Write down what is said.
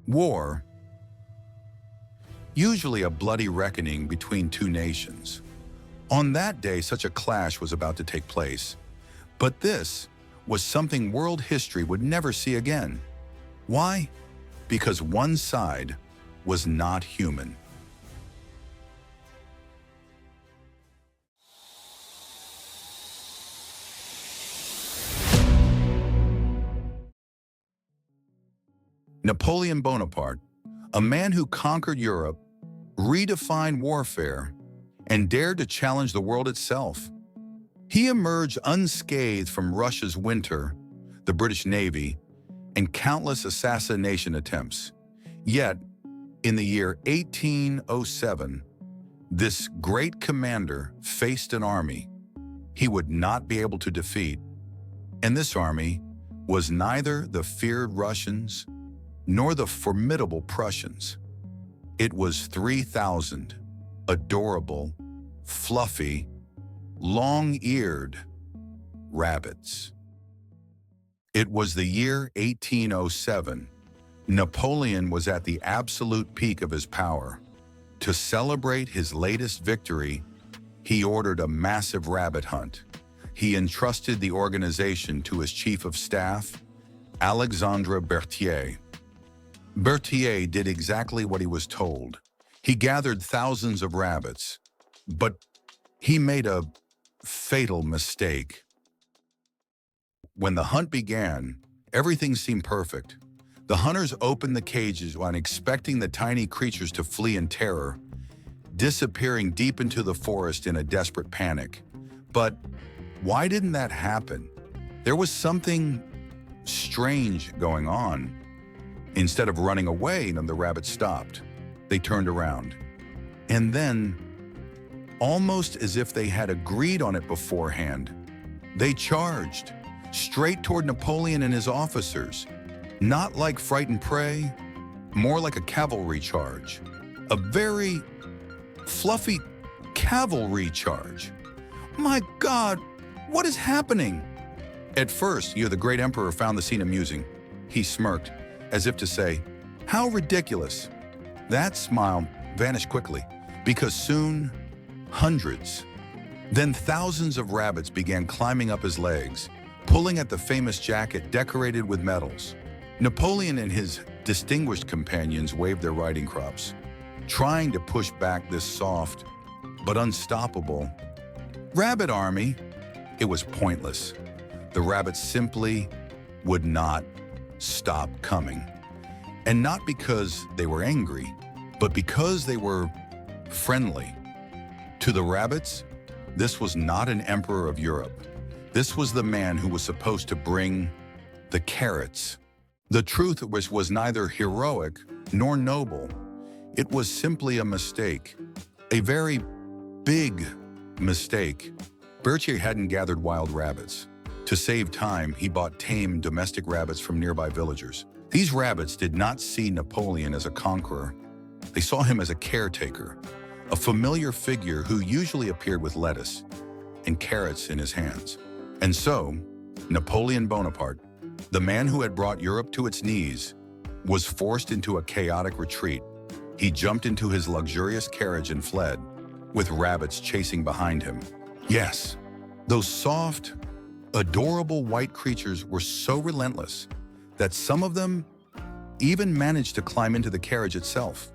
War, usually a bloody reckoning between two nations. On that day, such a clash was about to take place. But this was something world history would never see again. Why? Because one side was not human. Napoleon Bonaparte, a man who conquered Europe, redefined warfare, and dared to challenge the world itself. He emerged unscathed from Russia's winter, the British Navy, and countless assassination attempts. Yet, in the year 1807, this great commander faced an army he would not be able to defeat. And this army was neither the feared Russians nor the formidable Prussians. It was 3,000 adorable, fluffy, long-eared rabbits. It was the year 1807. Napoleon was at the absolute peak of his power. To celebrate his latest victory, he ordered a massive rabbit hunt. He entrusted the organization to his chief of staff, Alexandre Berthier. Berthier did exactly what he was told. He gathered thousands of rabbits, but he made a fatal mistake. When the hunt began, everything seemed perfect. The hunters opened the cages while expecting the tiny creatures to flee in terror, disappearing deep into the forest in a desperate panic. But why didn't that happen? There was something strange going on. Instead of running away, the rabbits stopped. They turned around. And then, almost as if they had agreed on it beforehand, they charged straight toward Napoleon and his officers. Not like frightened prey, more like a cavalry charge. A very fluffy cavalry charge. My God, what is happening? At first, the great emperor found the scene amusing. He smirked, as if to say, "How ridiculous." That smile vanished quickly, because soon, hundreds, then thousands of rabbits began climbing up his legs, pulling at the famous jacket decorated with medals. Napoleon and his distinguished companions waved their riding crops, trying to push back this soft but unstoppable rabbit army. It was pointless. The rabbits simply would not stop coming. And not because they were angry, but because they were friendly. To the rabbits, this was not an emperor of Europe. This was the man who was supposed to bring the carrots. The truth was neither heroic nor noble. It was simply a mistake, a very big mistake. Berthier hadn't gathered wild rabbits. To save time, he bought tame domestic rabbits from nearby villagers. These rabbits did not see Napoleon as a conqueror. They saw him as a caretaker, a familiar figure who usually appeared with lettuce and carrots in his hands. And so, Napoleon Bonaparte, the man who had brought Europe to its knees, was forced into a chaotic retreat. He jumped into his luxurious carriage and fled, with rabbits chasing behind him. Yes, those soft, adorable white creatures were so relentless that some of them even managed to climb into the carriage itself.